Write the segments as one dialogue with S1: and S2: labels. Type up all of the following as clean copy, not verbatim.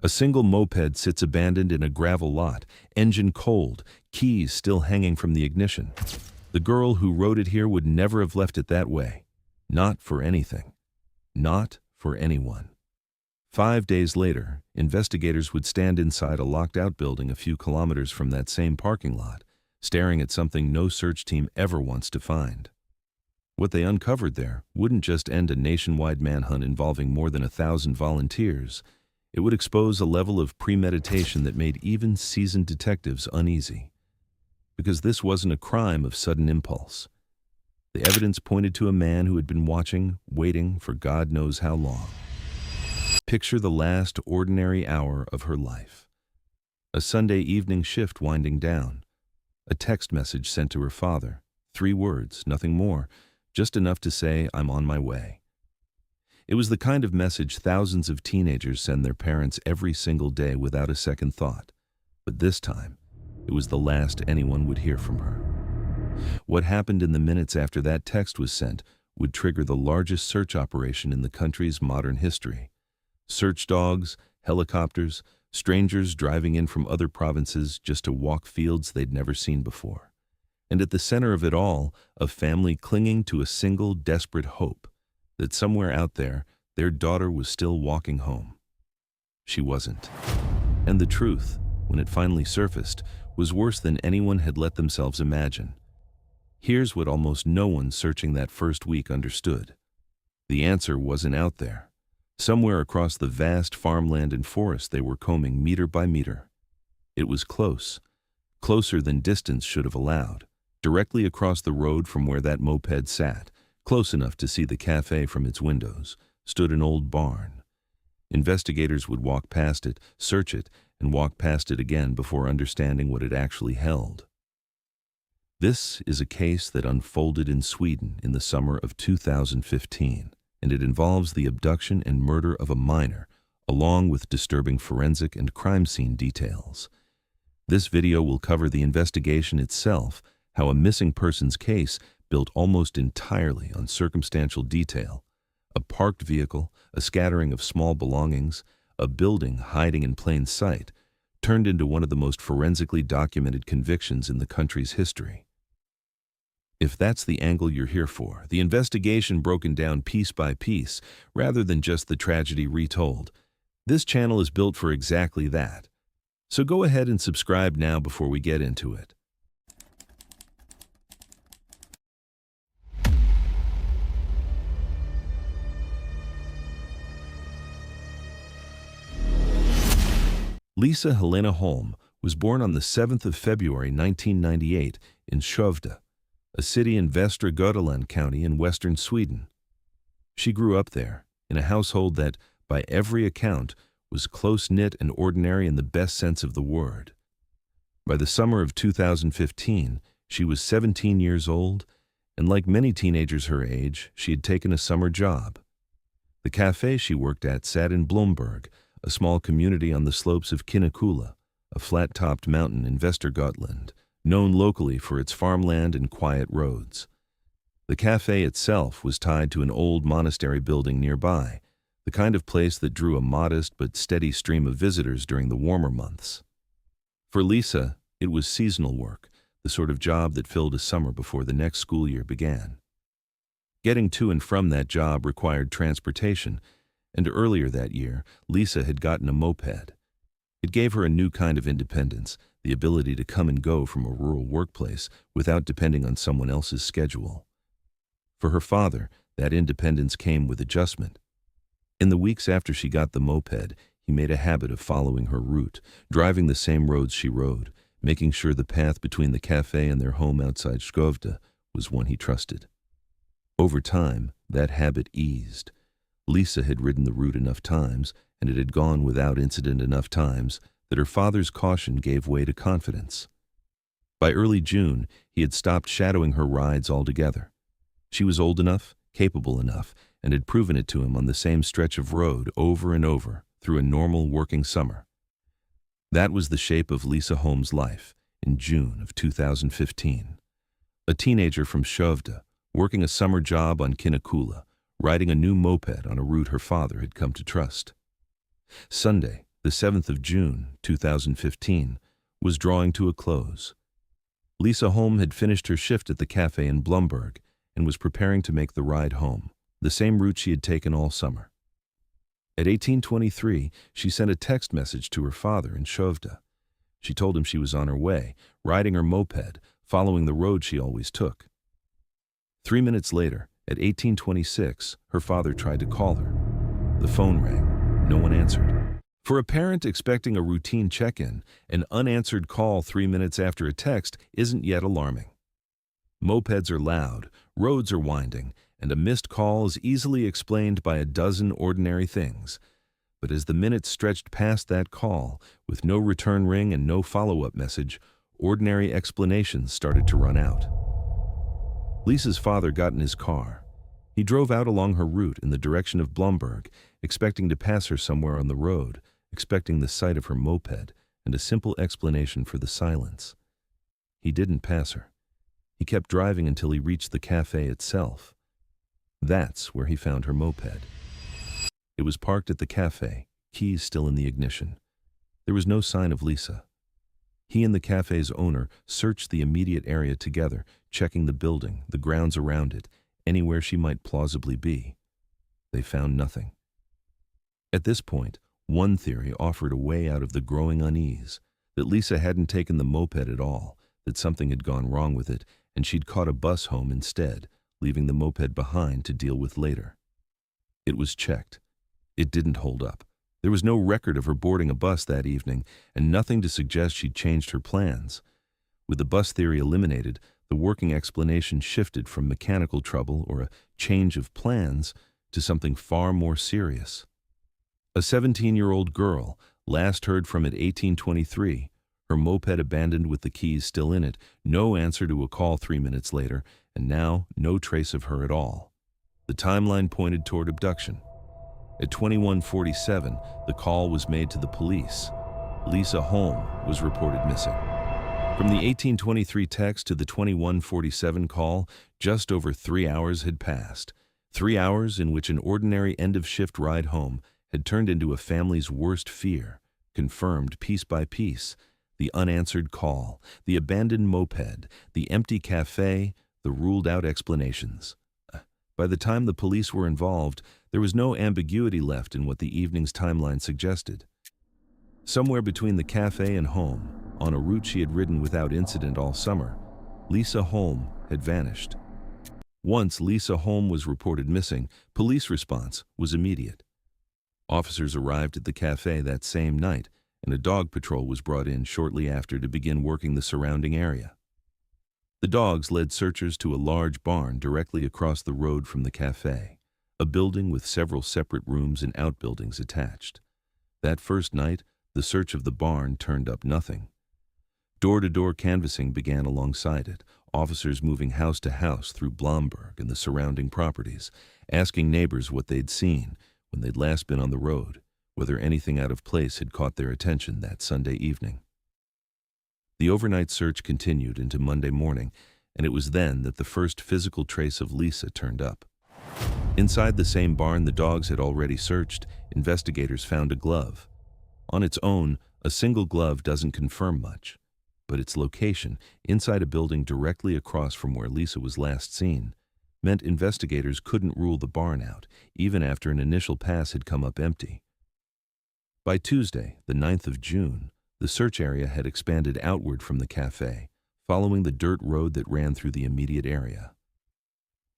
S1: A single moped sits abandoned in a gravel lot, engine cold, keys still hanging from the ignition. The girl who rode it here would never have left it that way. Not for anything. Not for anyone. 5 days later, investigators would stand inside a locked-out building a few kilometers from that same parking lot, staring at something no search team ever wants to find. What they uncovered there wouldn't just end a nationwide manhunt involving more than 1,000 volunteers. It would expose a level of premeditation that made even seasoned detectives uneasy. Because this wasn't a crime of sudden impulse. The evidence pointed to a man who had been watching, waiting for God knows how long. Picture the last ordinary hour of her life. A Sunday evening shift winding down. A text message sent to her father. 3 words, nothing more, just enough to say, "I'm on my way." It was the kind of message thousands of teenagers send their parents every single day without a second thought. But this time, it was the last anyone would hear from her. What happened in the minutes after that text was sent would trigger the largest search operation in the country's modern history. Search dogs, helicopters, strangers driving in from other provinces just to walk fields they'd never seen before. And at the center of it all, a family clinging to a single desperate hope that somewhere out there, their daughter was still walking home. She wasn't. And the truth, when it finally surfaced, was worse than anyone had let themselves imagine. Here's what almost no one searching that first week understood. The answer wasn't out there. Somewhere across the vast farmland and forest they were combing meter by meter. It was close, closer than distance should have allowed, directly across the road from where that moped sat, close enough to see the café from its windows, stood an old barn. Investigators would walk past it, search it, and walk past it again before understanding what it actually held. This is a case that unfolded in Sweden in the summer of 2015. And it involves the abduction and murder of a minor, along with disturbing forensic and crime scene details. This video will cover the investigation itself, how a missing persons case built almost entirely on circumstantial detail, a parked vehicle, a scattering of small belongings, a building hiding in plain sight, turned into one of the most forensically documented convictions in the country's history. If that's the angle you're here for, the investigation broken down piece by piece, rather than just the tragedy retold, this channel is built for exactly that. So go ahead and subscribe now before we get into it. Lisa Holm was born on the 7th of February 1998 in Skövde, a city in Västra Götaland County in western Sweden. She grew up there, in a household that, by every account, was close-knit and ordinary in the best sense of the word. By the summer of 2015, she was 17 years old, and like many teenagers her age, she had taken a summer job. The café she worked at sat in Blomberg, a small community on the slopes of Kinnekulla, a flat-topped mountain in Västergötland, known locally for its farmland and quiet roads. The café itself was tied to an old monastery building nearby, the kind of place that drew a modest but steady stream of visitors during the warmer months. For Lisa, it was seasonal work, the sort of job that filled a summer before the next school year began. Getting to and from that job required transportation, and earlier that year, Lisa had gotten a moped. It gave her a new kind of independence, the ability to come and go from a rural workplace without depending on someone else's schedule. For her father, that independence came with adjustment. In the weeks after she got the moped, he made a habit of following her route, driving the same roads she rode, making sure the path between the café and their home outside Skövde was one he trusted. Over time, that habit eased. Lisa had ridden the route enough times, and it had gone without incident enough times, that her father's caution gave way to confidence. By early June, he had stopped shadowing her rides altogether. She was old enough, capable enough, and had proven it to him on the same stretch of road over and over through a normal working summer. That was the shape of Lisa Holm's life in June of 2015. A teenager from Skövde, working a summer job on Kinnekulla, riding a new moped on a route her father had come to trust. Sunday, The 7th of June, 2015, was drawing to a close. Lisa Holm had finished her shift at the café in Blomberg and was preparing to make the ride home, the same route she had taken all summer. At 18:23, she sent a text message to her father in Shovda. She told him she was on her way, riding her moped, following the road she always took. 3 minutes later, at 18:26, her father tried to call her. The phone rang. No one answered. For a parent expecting a routine check-in, an unanswered call 3 minutes after a text isn't yet alarming. Mopeds are loud, roads are winding, and a missed call is easily explained by a dozen ordinary things. But as the minutes stretched past that call, with no return ring and no follow-up message, ordinary explanations started to run out. Lisa's father got in his car. He drove out along her route in the direction of Blomberg, expecting to pass her somewhere on the road, expecting the sight of her moped and a simple explanation for the silence. He didn't pass her. He kept driving until he reached the café itself. That's where he found her moped. It was parked at the café, keys still in the ignition. There was no sign of Lisa. He and the café's owner searched the immediate area together, checking the building, the grounds around it, anywhere she might plausibly be. They found nothing. At this point, one theory offered a way out of the growing unease, that Lisa hadn't taken the moped at all, that something had gone wrong with it, and she'd caught a bus home instead, leaving the moped behind to deal with later. It was checked. It didn't hold up. There was no record of her boarding a bus that evening, and nothing to suggest she'd changed her plans. With the bus theory eliminated, the working explanation shifted from mechanical trouble or a change of plans to something far more serious. A 17-year-old girl, last heard from at 18:23, her moped abandoned with the keys still in it, no answer to a call 3 minutes later, and now no trace of her at all. The timeline pointed toward abduction. At 21:47, the call was made to the police. Lisa Holm was reported missing. From the 18:23 text to the 21:47 call, just over 3 hours had passed. 3 hours in which an ordinary end-of-shift ride home had turned into a family's worst fear, confirmed piece by piece. The unanswered call, the abandoned moped, the empty café, the ruled-out explanations. By the time the police were involved, there was no ambiguity left in what the evening's timeline suggested. Somewhere between the café and home, on a route she had ridden without incident all summer, Lisa Holm had vanished. Once Lisa Holm was reported missing, police response was immediate. Officers arrived at the café that same night, and a dog patrol was brought in shortly after to begin working the surrounding area. The dogs led searchers to a large barn directly across the road from the café, a building with several separate rooms and outbuildings attached. That first night, the search of the barn turned up nothing. Door-to-door canvassing began alongside it, officers moving house to house through Blomberg and the surrounding properties, asking neighbors what they'd seen when they'd last been on the road, whether anything out of place had caught their attention that Sunday evening. The overnight search continued into Monday morning, and it was then that the first physical trace of Lisa turned up. Inside the same barn the dogs had already searched, investigators found a glove. On its own, a single glove doesn't confirm much, but its location, inside a building directly across from where Lisa was last seen, meant investigators couldn't rule the barn out, even after an initial pass had come up empty. By Tuesday, the 9th of June, the search area had expanded outward from the café, following the dirt road that ran through the immediate area.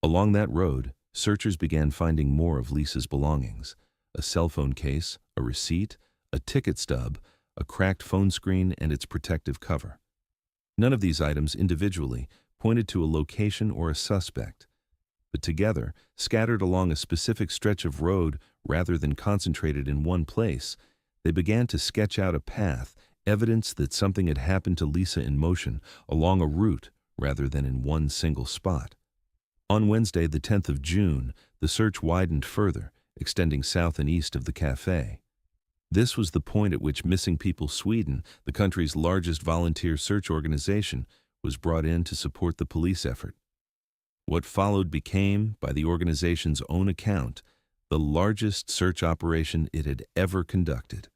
S1: Along that road, searchers began finding more of Lisa's belongings: a cell phone case, a receipt, a ticket stub, a cracked phone screen, and its protective cover. None of these items individually pointed to a location or a suspect, but together, scattered along a specific stretch of road rather than concentrated in one place, they began to sketch out a path, evidence that something had happened to Lisa in motion, along a route rather than in one single spot. On Wednesday, the 10th of June, the search widened further, extending south and east of the café. This was the point at which Missing People Sweden, the country's largest volunteer search organization, was brought in to support the police effort. What followed became, by the organization's own account, the largest search operation it had ever conducted.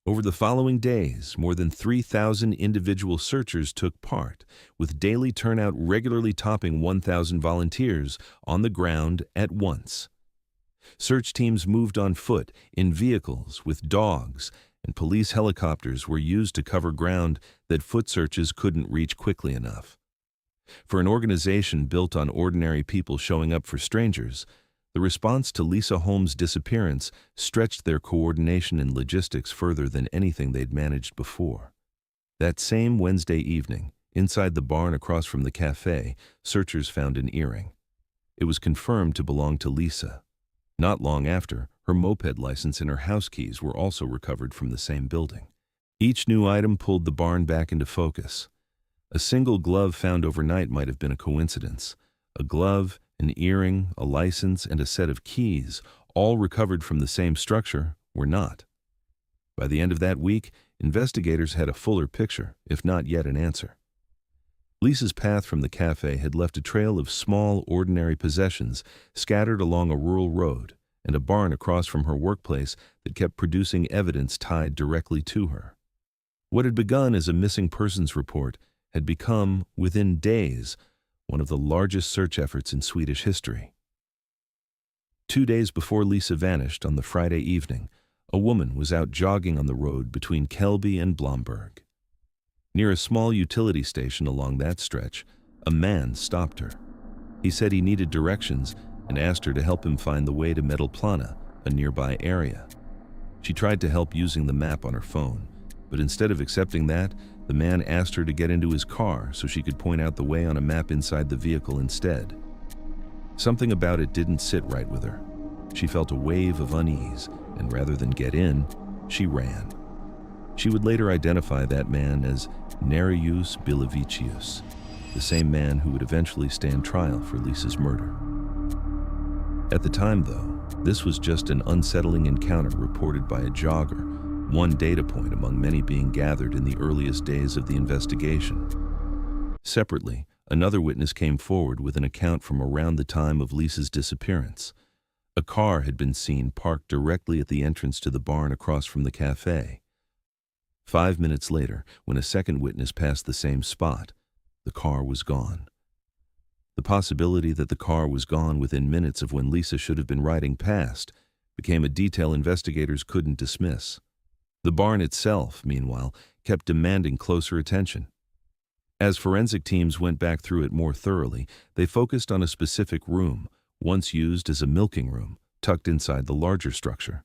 S1: Over the following days, more than 3,000 individual searchers took part, with daily turnout regularly topping 1,000 volunteers on the ground at once. Search teams moved on foot, in vehicles, with dogs, and police helicopters were used to cover ground that foot searches couldn't reach quickly enough. For an organization built on ordinary people showing up for strangers, the response to Lisa Holm's disappearance stretched their coordination and logistics further than anything they'd managed before. That same Wednesday evening, inside the barn across from the café, searchers found an earring. It was confirmed to belong to Lisa. Not long after, her moped license and her house keys were also recovered from the same building. Each new item pulled the barn back into focus. A single glove found overnight might have been a coincidence. A glove, an earring, a license, and a set of keys, all recovered from the same structure, were not. By the end of that week, investigators had a fuller picture, if not yet an answer. Lisa's path from the cafe had left a trail of small, ordinary possessions scattered along a rural road and a barn across from her workplace that kept producing evidence tied directly to her. What had begun as a missing persons report had become, within days, one of the largest search efforts in Swedish history. 2 days before Lisa vanished on the Friday evening, a woman was out jogging on the road between Källby and Blomberg. Near a small utility station along that stretch, a man stopped her. He said he needed directions and asked her to help him find the way to Medelplana, a nearby area. She tried to help using the map on her phone, but instead of accepting that, the man asked her to get into his car so she could point out the way on a map inside the vehicle instead. Something about it didn't sit right with her. She felt a wave of unease, and rather than get in, she ran. She would later identify that man as Nerijus Bilavicius, the same man who would eventually stand trial for Lisa's murder. At the time, though, this was just an unsettling encounter reported by a jogger, one data point among many being gathered in the earliest days of the investigation. Separately, another witness came forward with an account from around the time of Lisa's disappearance. A car had been seen parked directly at the entrance to the barn across from the cafe. 5 minutes later, when a second witness passed the same spot, the car was gone. The possibility that the car was gone within minutes of when Lisa should have been riding past became a detail investigators couldn't dismiss. The barn itself, meanwhile, kept demanding closer attention. As forensic teams went back through it more thoroughly, they focused on a specific room, once used as a milking room, tucked inside the larger structure.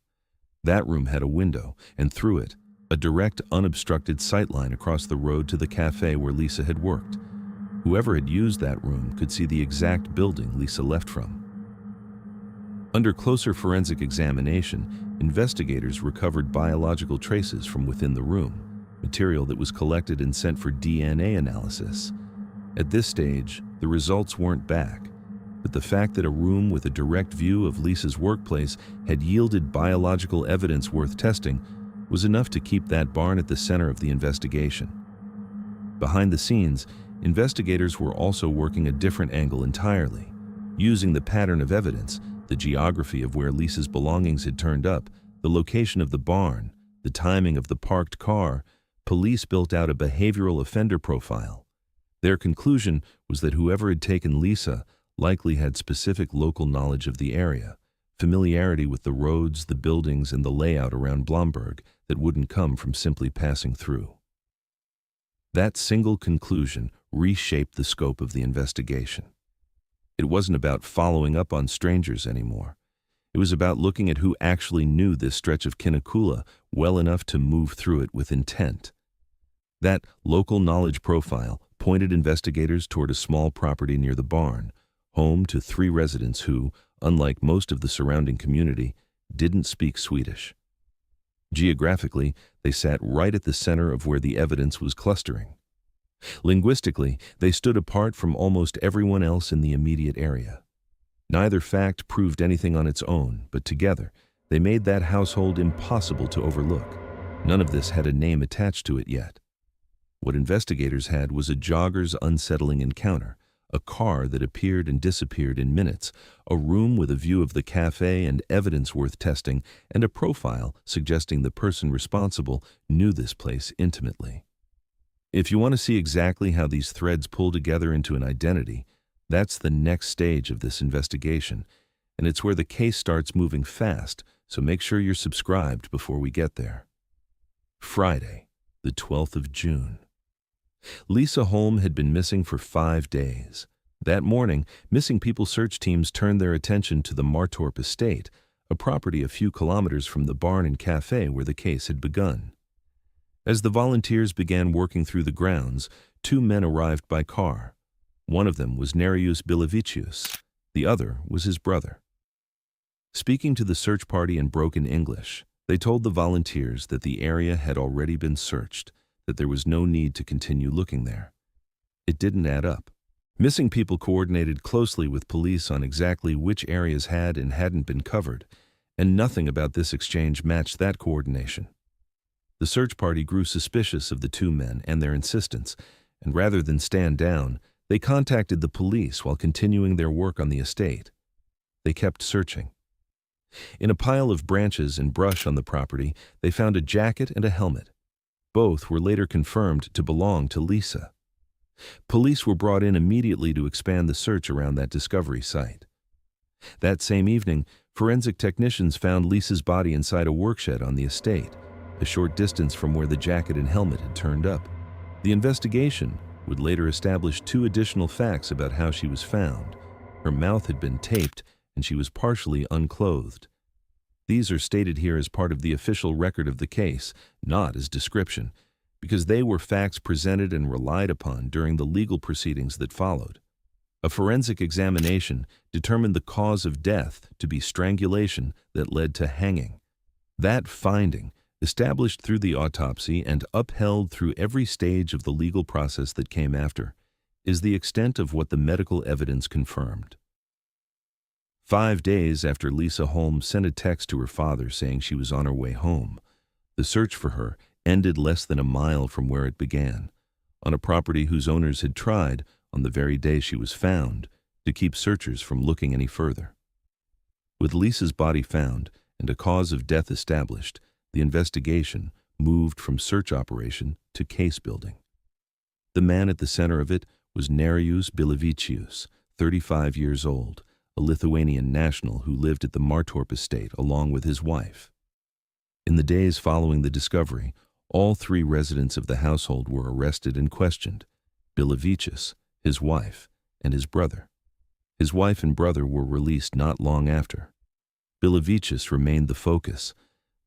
S1: That room had a window, and through it, a direct, unobstructed sightline across the road to the cafe where Lisa had worked. Whoever had used that room could see the exact building Lisa left from. Under closer forensic examination, investigators recovered biological traces from within the room, material that was collected and sent for DNA analysis. At this stage, the results weren't back, but the fact that a room with a direct view of Lisa's workplace had yielded biological evidence worth testing was enough to keep that barn at the center of the investigation. Behind the scenes, investigators were also working a different angle entirely. Using the pattern of evidence, the geography of where Lisa's belongings had turned up, the location of the barn, the timing of the parked car, police built out a behavioral offender profile. Their conclusion was that whoever had taken Lisa likely had specific local knowledge of the area, familiarity with the roads, the buildings, and the layout around Blomberg that wouldn't come from simply passing through. That single conclusion reshaped the scope of the investigation. It wasn't about following up on strangers anymore. It was about looking at who actually knew this stretch of Kinnekulla well enough to move through it with intent. That local knowledge profile pointed investigators toward a small property near the barn, home to 3 residents who, unlike most of the surrounding community, didn't speak Swedish. Geographically, they sat right at the center of where the evidence was clustering. Linguistically, they stood apart from almost everyone else in the immediate area. Neither fact proved anything on its own, but together, they made that household impossible to overlook. None of this had a name attached to it yet. What investigators had was a jogger's unsettling encounter, a car that appeared and disappeared in minutes, a room with a view of the cafe and evidence worth testing, and a profile suggesting the person responsible knew this place intimately. If you want to see exactly how these threads pull together into an identity, that's the next stage of this investigation, and it's where the case starts moving fast, so make sure you're subscribed before we get there. Friday, the 12th of June. Lisa Holm had been missing for 5 days. That morning, missing people search teams turned their attention to the Martorp estate, a property a few kilometers from the barn and cafe where the case had begun. As the volunteers began working through the grounds, 2 men arrived by car. One of them was Nerijus Bilevicius. The other was his brother. Speaking to the search party in broken English, they told the volunteers that the area had already been searched, that there was no need to continue looking there. It didn't add up. Missing people coordinated closely with police on exactly which areas had and hadn't been covered, and nothing about this exchange matched that coordination. The search party grew suspicious of the 2 men and their insistence, and rather than stand down, they contacted the police while continuing their work on the estate. They kept searching. In a pile of branches and brush on the property, they found a jacket and a helmet. Both were later confirmed to belong to Lisa. Police were brought in immediately to expand the search around that discovery site. That same evening, forensic technicians found Lisa's body inside a workshed on the estate, a short distance from where the jacket and helmet had turned up. The investigation would later establish 2 additional facts about how she was found. Her mouth had been taped, and she was partially unclothed. These are stated here as part of the official record of the case, not as description, because they were facts presented and relied upon during the legal proceedings that followed. A forensic examination determined the cause of death to be strangulation that led to hanging. That finding, established through the autopsy and upheld through every stage of the legal process that came after, is the extent of what the medical evidence confirmed. 5 days after Lisa Holm sent a text to her father saying she was on her way home, the search for her ended less than a mile from where it began, on a property whose owners had tried, on the very day she was found, to keep searchers from looking any further. With Lisa's body found and a cause of death established, the investigation moved from search operation to case building. The man at the center of it was Nerijus Bilevicius, 35 years old, a Lithuanian national who lived at the Martorp estate along with his wife. In the days following the discovery, all 3 residents of the household were arrested and questioned: Bilevicius, his wife, and his brother. His wife and brother were released not long after. Bilevicius remained the focus.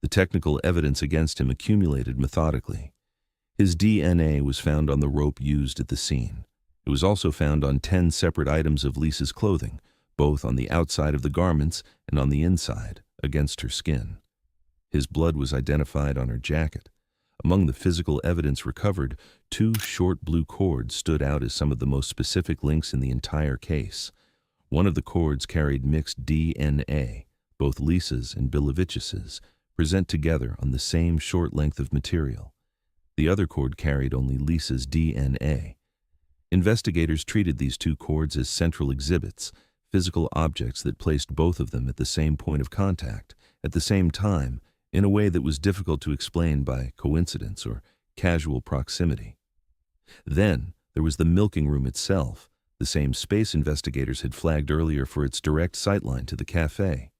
S1: The technical evidence against him accumulated methodically. His DNA was found on the rope used at the scene. It was also found on 10 separate items of Lisa's clothing, both on the outside of the garments and on the inside, against her skin. His blood was identified on her jacket. Among the physical evidence recovered, 2 short blue cords stood out as some of the most specific links in the entire case. One of the cords carried mixed DNA, both Lisa's and Bilevicius's, present together on the same short length of material. The other cord carried only Lisa's DNA. Investigators treated these 2 cords as central exhibits, physical objects that placed both of them at the same point of contact, at the same time, in a way that was difficult to explain by coincidence or casual proximity. Then there was the milking room itself, the same space investigators had flagged earlier for its direct sightline to the cafe.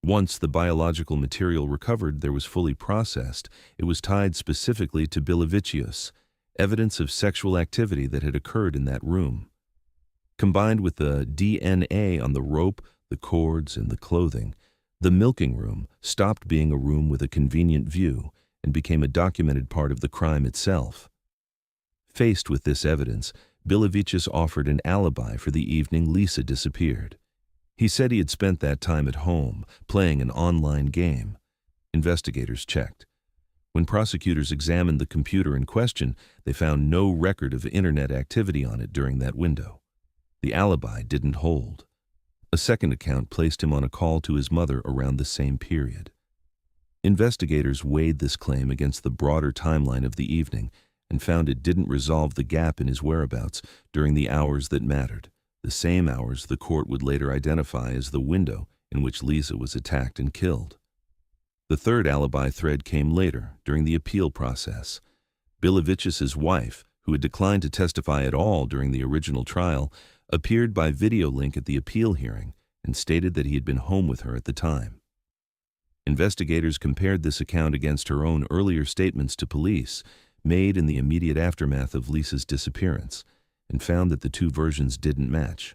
S1: Once the biological material recovered there was fully processed, it was tied specifically to Bilevicius, evidence of sexual activity that had occurred in that room. Combined with the DNA on the rope, the cords, and the clothing, the milking room stopped being a room with a convenient view and became a documented part of the crime itself. Faced with this evidence, Bilevicius offered an alibi for the evening Lisa disappeared. He said he had spent that time at home, playing an online game. Investigators checked. When prosecutors examined the computer in question, they found no record of internet activity on it during that window. The alibi didn't hold. A second account placed him on a call to his mother around the same period. Investigators weighed this claim against the broader timeline of the evening and found it didn't resolve the gap in his whereabouts during the hours that mattered, the same hours the court would later identify as the window in which Lisa was attacked and killed. The third alibi thread came later, during the appeal process. Bilovich's wife, who had declined to testify at all during the original trial, appeared by video link at the appeal hearing and stated that he had been home with her at the time. Investigators compared this account against her own earlier statements to police, made in the immediate aftermath of Lisa's disappearance, and found that the two versions didn't match.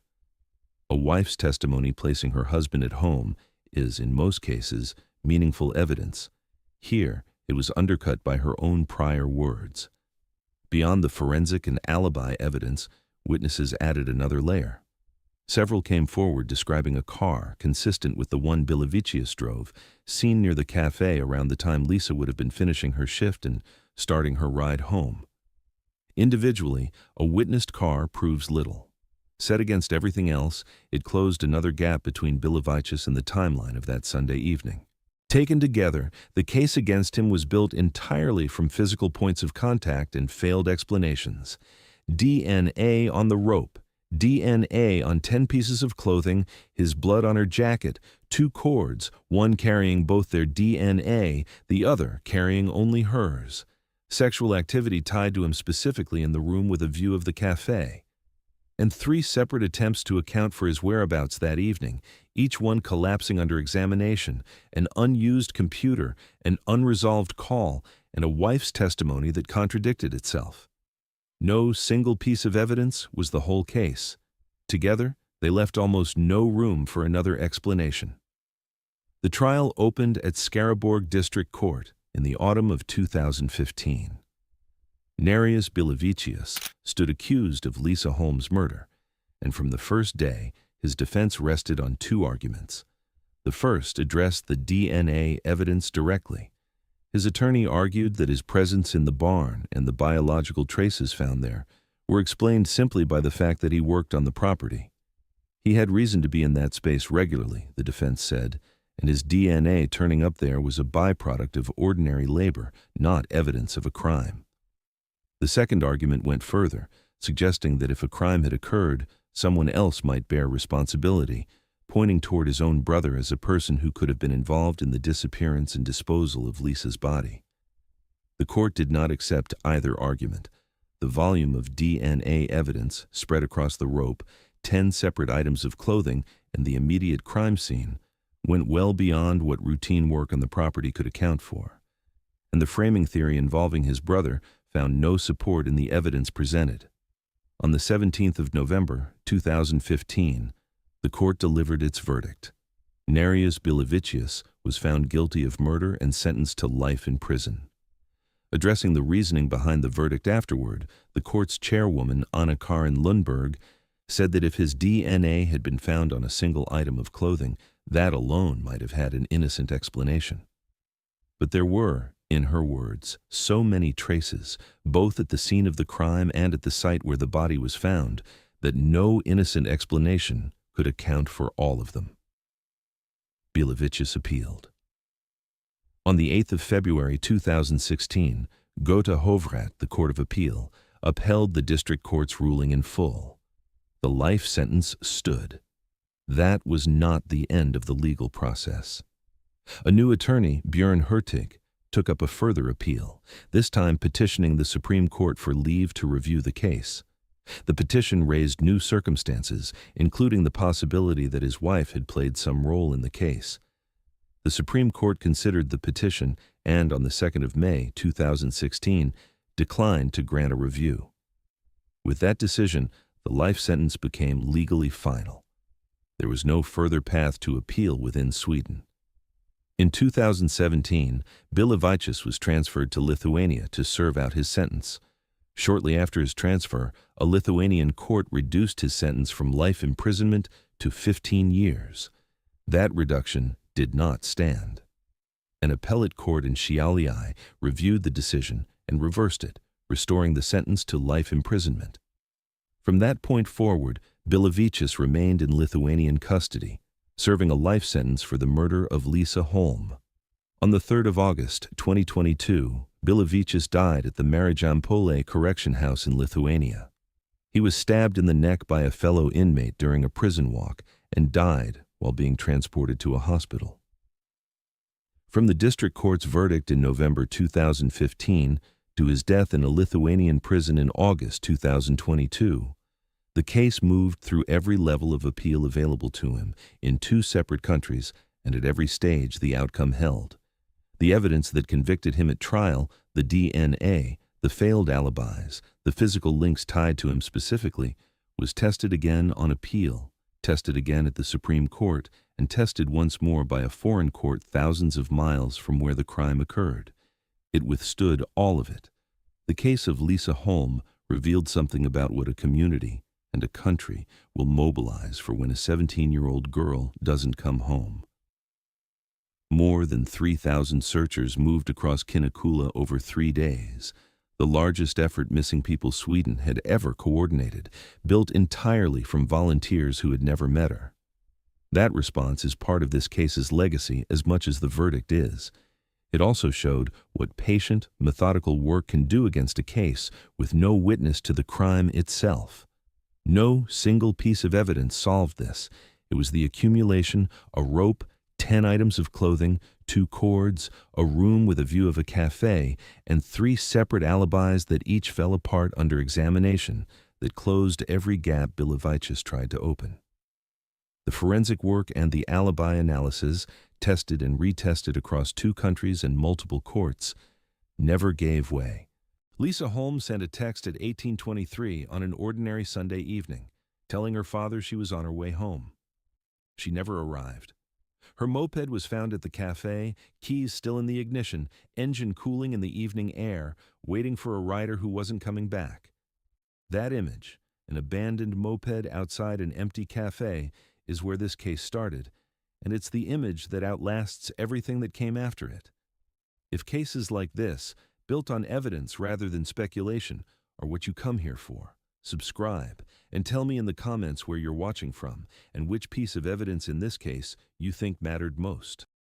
S1: A wife's testimony placing her husband at home is, in most cases, meaningful evidence. Here, it was undercut by her own prior words. Beyond the forensic and alibi evidence, witnesses added another layer. Several came forward describing a car consistent with the one Bilovich's drove, seen near the café around the time Lisa would have been finishing her shift and starting her ride home. Individually, a witnessed car proves little. Set against everything else, it closed another gap between Bilovich's and the timeline of that Sunday evening. Taken together, the case against him was built entirely from physical points of contact and failed explanations. DNA on the rope, DNA on 10 pieces of clothing, his blood on her jacket, 2 cords, one carrying both their DNA, the other carrying only hers. Sexual activity tied to him specifically in the room with a view of the café. And 3 separate attempts to account for his whereabouts that evening, each one collapsing under examination, an unused computer, an unresolved call, and a wife's testimony that contradicted itself. No single piece of evidence was the whole case. Together, they left almost no room for another explanation. The trial opened at Skaraborg District Court in the autumn of 2015. Nerijus Bilovičius stood accused of Lisa Holm's murder, and from the first day, his defense rested on 2 arguments. The first addressed the DNA evidence directly. His attorney argued that his presence in the barn and the biological traces found there were explained simply by the fact that he worked on the property. He had reason to be in that space regularly, the defense said, and his DNA turning up there was a byproduct of ordinary labor, not evidence of a crime. The second argument went further, suggesting that if a crime had occurred, someone else might bear responsibility, pointing toward his own brother as a person who could have been involved in the disappearance and disposal of Lisa's body. The court did not accept either argument. The volume of DNA evidence spread across the rope, 10 separate items of clothing, and the immediate crime scene went well beyond what routine work on the property could account for. And the framing theory involving his brother found no support in the evidence presented. On the 17th of November, 2015, the court delivered its verdict. Nerijus Bilovičius was found guilty of murder and sentenced to life in prison. Addressing the reasoning behind the verdict afterward, the court's chairwoman, Anna-Karin Lundberg, said that if his DNA had been found on a single item of clothing, that alone might have had an innocent explanation. But there were, in her words, so many traces, both at the scene of the crime and at the site where the body was found, that no innocent explanation could account for all of them. Bilovičius appealed. On the 8th of February 2016, Gotha Hovrätt, the Court of Appeal, upheld the district court's ruling in full. The life sentence stood. That was not the end of the legal process. A new attorney, Björn Hurtig, took up a further appeal, this time petitioning the Supreme Court for leave to review the case. The petition raised new circumstances, including the possibility that his wife had played some role in the case. The Supreme Court considered the petition and, on the 2nd of May 2016, declined to grant a review. With that decision, the life sentence became legally final. There was no further path to appeal within Sweden. In 2017, Bilovičius was transferred to Lithuania to serve out his sentence. Shortly after his transfer, a Lithuanian court reduced his sentence from life imprisonment to 15 years. That reduction did not stand. An appellate court in Šiauliai reviewed the decision and reversed it, restoring the sentence to life imprisonment. From that point forward, Bilovičius remained in Lithuanian custody, serving a life sentence for the murder of Lisa Holm. On the 3rd of August 2022, Bilovičius died at the Marijampolė Correction House in Lithuania. He was stabbed in the neck by a fellow inmate during a prison walk and died while being transported to a hospital. From the district court's verdict in November 2015 to his death in a Lithuanian prison in August 2022, the case moved through every level of appeal available to him in two separate countries, and at every stage the outcome held. The evidence that convicted him at trial, the DNA, the failed alibis, the physical links tied to him specifically, was tested again on appeal, tested again at the Supreme Court, and tested once more by a foreign court thousands of miles from where the crime occurred. It withstood all of it. The case of Lisa Holm revealed something about what a community and a country will mobilize for when a 17-year-old girl doesn't come home. More than 3,000 searchers moved across Kinnekulla over 3 days, the largest effort Missing People Sweden had ever coordinated, built entirely from volunteers who had never met her. That response is part of this case's legacy as much as the verdict is. It also showed what patient, methodical work can do against a case with no witness to the crime itself. No single piece of evidence solved this. It was the accumulation, a rope, 10 items of clothing, 2 cords, a room with a view of a café, and 3 separate alibis that each fell apart under examination that closed every gap Bilovičius tried to open. The forensic work and the alibi analysis, tested and retested across 2 countries and multiple courts, never gave way. Lisa Holm sent a text at 18:23 on an ordinary Sunday evening, telling her father she was on her way home. She never arrived. Her moped was found at the café, keys still in the ignition, engine cooling in the evening air, waiting for a rider who wasn't coming back. That image, an abandoned moped outside an empty café, is where this case started, and it's the image that outlasts everything that came after it. If cases like this, built on evidence rather than speculation, are what you come here for, subscribe, and tell me in the comments where you're watching from and which piece of evidence in this case you think mattered most.